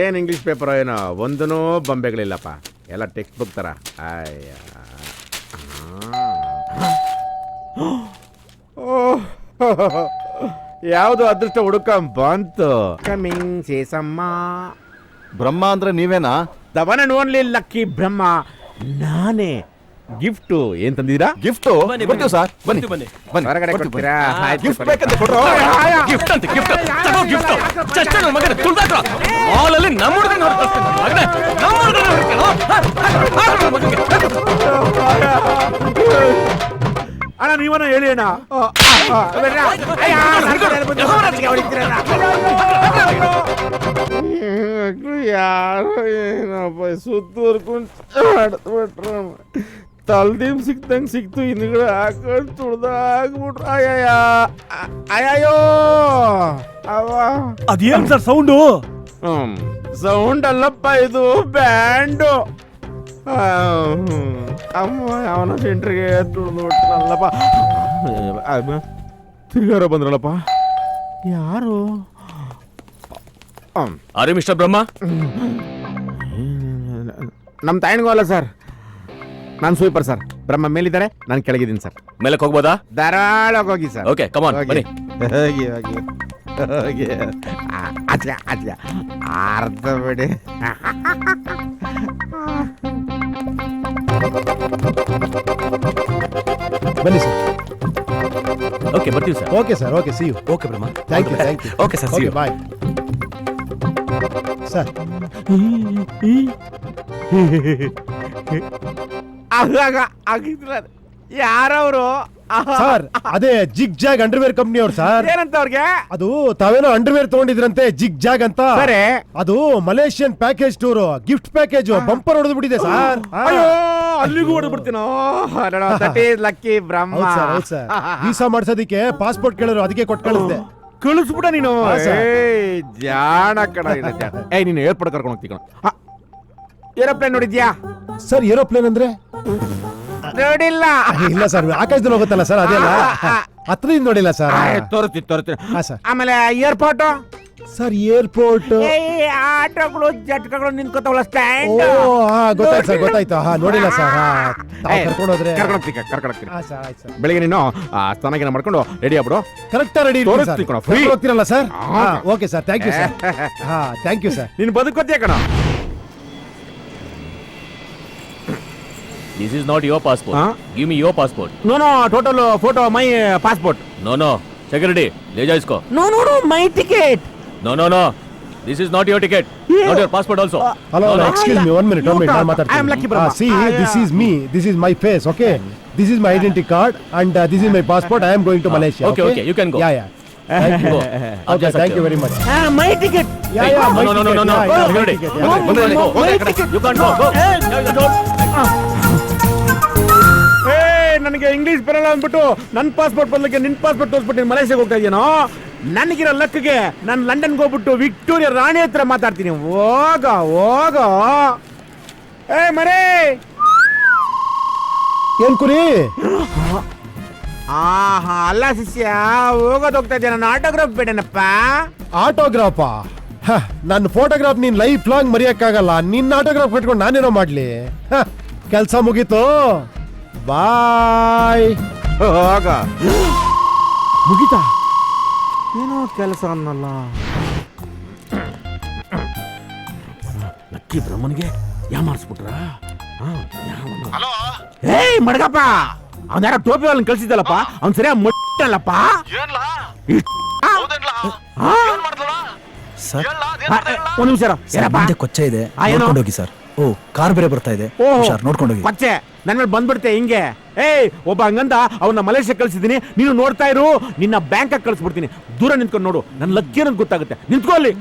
ಏನು English paper ಏನೋ ಒಂದೂ ಬೊಂಬೆಗಳಿಲ್ಲಪ್ಪ, ಎಲ್ಲ ಟೆಕ್ಸ್ಟ್ ಬುಕ್ ಥರ. ಅಯ್ಯ ಯಾವುದು ಅದೃಷ್ಟ ಹುಡುಕ ಬಂತು. ಕಮಿಂಗ್ ಸೇಸಮ್ಮ. ಬ್ರಹ್ಮ ಅಂದ್ರೆ ನೀವೇನಾ? The one and only lucky Brahma ನಾನೇ. ಗಿಫ್ಟು ಏನ್ ತಂದಿದ್ದೀರಾ? ಗಿಫ್ಟ್ ಬರ್ತೀವಿ ಸರ್, ಬನ್ನಿ ಬನ್ನಿ ಬನ್ನಿ. ಹೊರಗಡೆ ಕೊಡ್ತೀರಾ? ಗಿಫ್ಟ್ ಬೇಕಂತ ಕೊಡ್ರು. ಗಿಫ್ಟ್ ಅಂತ ಗಿಫ್ಟ್ ತಗೋ ಗಿಫ್ಟ್. ಚಷ್ಟ ನನ್ನ ಮಗನ ತುಳ್ದಾಕ ಮಾಲಲ್ಲಿ ನಮ್ಮ ಹುಡುಗನ ಹೊರಡ್ತಾನೆ ಮಗನೇ, ನಮ್ಮ ಹುಡುಗನ ಅಣ್ಣ ನೀವನ್ನ ಹೇಳಿ ಅಣ್ಣ. ಯಾರೋ ಏನಪ್ಪ ಸುತ್ತೂರ್ಕೊಂಡು ತಲ್ದೀಮ್ ಸಿಕ್ತಂಗೆ ಸಿಕ್ತು, ಹಿಂದ್ಗಡೆ ಹಾಕೊಂಡು ತುಳ್ದಾಗ್ಬಿಟ್ರು. ಅಯ್ಯಯ್ಯೋ ಅವ ಅದೇನ್ ಸರ್ ಸೌಂಡು? ಸೌಂಡ್ ಅಲ್ಲಪ್ಪ, ಇದು ಬ್ಯಾಂಡು. ಅಮ್ಮ ಅವನ ಸೆಂಟ್ರಿಗೆ ತುಳಿದ್ಬಿಟ್ನಲ್ಲಪ್ಪ. ತಿರ್ಗಾರ ಬಂದ್ರಲ್ಲಪ್ಪ, ಯಾರು? ಅರೆ ಮಿಸ್ಟರ್ ಬ್ರಹ್ಮ, ನಮ್ಮ ತಾಯಿಗೂ ಅಲ್ಲ ಸರ್, ನಾನು ಸ್ವೀಪರ್ ಸರ್. ಬ್ರಹ್ಮ ಮೇಲಿದ್ದಾರೆ, ನಾನು ಕೆಳಗಿದ್ದೀನಿ ಸರ್. ಮೇಲಕ್ಕೆ ಹೋಗ್ಬೋದಾ? ಧಾರಾಳವಾಗಿ ಹೋಗಿ ಸರ್. ಓಕೆ ಕಮ್ ಆನ್ ಬನ್ನಿ. ಹೋಗಿ ಹೋಗಿ ಹೋಗಿ. ಅಜ್ಜ ಅಜ್ಜ ಅರ್ಧ ಬಿಡಿ. ಬನ್ನಿ ಸರ್. ಓಕೆ ಬರ್ತೀವಿ sir. Okay sir, okay see you. Okay Brahma, thank you thank you. Okay sir, see you. Bye sir. ಆಗಿದ್ರ ಯಾರವರು ಸರ್? ಅದೇ ಜಿಗ್ ಜಾಗ್ ಅಂಡರ್ವೇರ್ ಕಂಪ್ನಿ ಅವ್ರು ಸರ್. ಏನಂತ ಅವ್ರಿಗೆ? ಅದು ತಾವೇನೋ ಅಂಡರ್ವೇರ್ ತಗೊಂಡಿದ್ರಂತೆ, ಜಿಗ್ ಜಾಗ್ ಅಂತ. ಸರಿ, ಅದು Malaysian package tour, gift package bumper ಹೊಡೆದು ಬಿಟ್ಟಿದೆ ಸರ್. ಅಯ್ಯೋ ಅಲ್ಲಿಗೂ ಹೊಡೆದ್ಬಿಡ್ತೀನೋ. ಲಕ್ಕಿ ಬ್ರಹ್ಮ. ಹೌದು ಸರ್, ಹೌದು ಸರ್. ವೀಸಾ ಮಾಡ್ಸೋದಿಕ್ಕೆ ಪಾಸ್ಪೋರ್ಟ್ ಕೇಳಿದ್ರು, ಅದಕ್ಕೆ ಕೊಟ್ಟು ಕಳಿಸ್ದೆ. ಕಳಿಸ್ಬಿಡ ನೀನು. ಹಾ, ಸರ್. ಜಾಣ ಕಣ. ಏಯ್ ನೀನು ಏರ್ಪೋರ್ಟ್ ಕರ್ಕೊಂಡು ಹೋಗ್ತೀವಿ ಕಣ. ಏರೋಪ್ಲೇನ್ ನೋಡಿದ್ಯಾ ಸರ್? ಏರೋಪ್ಲೇನ್ ಅಂದ್ರೆ ನೋಡಿಲ್ಲ. ಇಲ್ಲ ಸರ್, ಆಕಾಶದಲ್ಲಿ ಹೋಗುತ್ತಲ್ಲ ಸರ್, ಅದೆಲ್ಲ ಹತ್ರದಿಂದ ನೋಡಿಲ್ಲ ಸರ್. ತೋರಿಸ್ತೀನಿ. ಹಾ ಸರ್. ಆಮೇಲೆ ಏರ್ಪೋರ್ಟ್ ಸರ್, ಏರ್ಪೋರ್ಟ್ ಆಟೋಗಳು ಜಟ್ಕಗಳು ನಿಂತ್ಕೋತಾವಲ್ಲ, ಸ್ಟ್ಯಾಂಡ್. ಗೊತ್ತಾಯ್ತು ಸರ್, ಗೊತ್ತಾಯ್ತು. ನೋಡಿಲ್ಲ ಸರ್. ಕರ್ಕೊಂಡು ಹೋದ್ರೆ ಕರ್ಕೊಂಡೋಗ್ತೀನಿ. ಹಾ ಸರ್, ಆಯ್ತು ಸರ್. ಬೆಳಿಗ್ಗೆ ನೀನು ಸ್ನಾನ ಮಾಡ್ಕೊಂಡು ರೆಡಿ ಆಗ್ಬಿಡು. ಕರೆಕ್ಟ್ ರೆಡಿ ತೋರಿಸ್ತೀನಿ ಕಣ, free. ಹೋಗ್ತೀರಲ್ಲ sir? Okay sir, thank you sir. ಹಾ ಥ್ಯಾಂಕ್ ಯು ಸರ್. ನೀನು ಬದುಕೋತೀಯ ಕಣ. This is not your passport. Give me your passport. No, total photo my passport. No. Security, ले जा इसको. No, my ticket. No. This is not your ticket. Not your passport also. Hello, excuse me, 1 minute. ನಾನು ಮಾತಾಡ್ತೀನಿ. I am Lucky Brahma. See, this is me. This is my face, okay? This is my identity card and this is my passport. I am going to Malaysia. Okay, you can go. Yeah. Thank you. Okay, thank you very much. My ticket. Yeah, my No. ticket. Security. My ticket. You can't go. ನನಗೆ English ಬರಲ್ಲ ಅಂದ್ಬಿಟ್ಟು ನನ್ನ passport ಬದಲಿಗೆ ನಿನ್ನ passport ತೋರಿಸ್ಬಿಟ್ಟು ಮಲೇಷ್ಯಾಗೆ ಹೋಗ್ತಾ ಇದೆಯೇನೋ? ನನಗಿರೋ ಲಕ್ಗೆ ನಾನು ಲಂಡನ್ಗೆ ಹೋಗ್ಬಿಟ್ಟು ವಿಕ್ಟೋರಿಯಾ ರಾಣಿ ಹತ್ರ ಮಾತಾಡ್ತೀನಿ. ಹೋಗ ಮರೇ. ಏನ್ ಕುರಿ? ಅಲ್ಲ ಶಿಷ್ಯ, ಹೋಗೋದೋಗ್ತಾ ಇದೆಯಾ? ನನ್ನ ಆಟೋಗ್ರಾಫ್ ಬೇಡನಪ್ಪ. ಆಟೋಗ್ರಾಫಾ? ನನ್ನ ಫೋಟೋಗ್ರಾಫ್ ನೀನ್ ಲೈಫ್ ಲಾಂಗ್ ಮರೆಯಕ್ಕಾಗಲ್ಲ. ನಿನ್ನ ಆಟೋಗ್ರಾಫ್ ಕಟ್ಕೊಂಡು ನಾನೇನೋ ಮಾಡ್ಲಿ? ಕೆಲ್ಸ ಮುಗೀತು, ಬಾಯ್. ಹೋಗ. ಮುಗಿತಾ? ಏನೋ ಕೆಲಸ ಅನ್ನಲ್ಲ. ಲಕ್ಕಿ ಬ್ರಹ್ಮನಿಗೆ ಯಾಮಾರಿಸ್ಬಿಟ್ರ? ಏಯ್ ಮಡ್ಗಪ್ಪ, ಅವ್ನ ಯಾರೋ ಟೋಪಿ వాళ్ళని ಕಳ್ಸಿದ್ದಲ್ಲಪ್ಪ, ಅವ್ನು ಸರಿಯಾಗಿ ಮುಟ್ಟಲ್ಲಪ್ಪ. ಒಂದ್ ನಿಮಿಷ ಕೊಚ್ಚ ಇದೆ, ನೋಡ್ಕೊಂಡು ಹೋಗಿ ಸರ್. ಓ, ಕಾರ್ ಬೇರೆ ಬರ್ತಾ ಇದೆ, ನೋಡ್ಕೊಂಡು ಹೋಗಿ. ಕೊಚ್ಚೆ ನನ್ನ ಮೇಲೆ ಬಂದ್ಬಿಡ್ತೆ ಹಿಂಗೆ. ಏಯ್ ಒಬ್ಬ ಹಂಗಂದ ಅವನ್ನ ಮಲೇಷ್ಯಾ ಕಳ್ಸಿದೀನಿ, ನೀನು ನೋಡ್ತಾ ಇರು. ನಿನ್ನ ಬ್ಯಾಂಕ್ ಕಳ್ಸ್ಬಿಡ್ತೀನಿ. ದೂರ ನಿಂತ್ಕೊಂಡು ನೋಡು, ನನ್ನ ಲಕ್ಕಿ ಅನ್ನೋದು ಗೊತ್ತಾಗುತ್ತೆ. ನಿಂತ್ಕೋ ಅಲ್ಲಿ.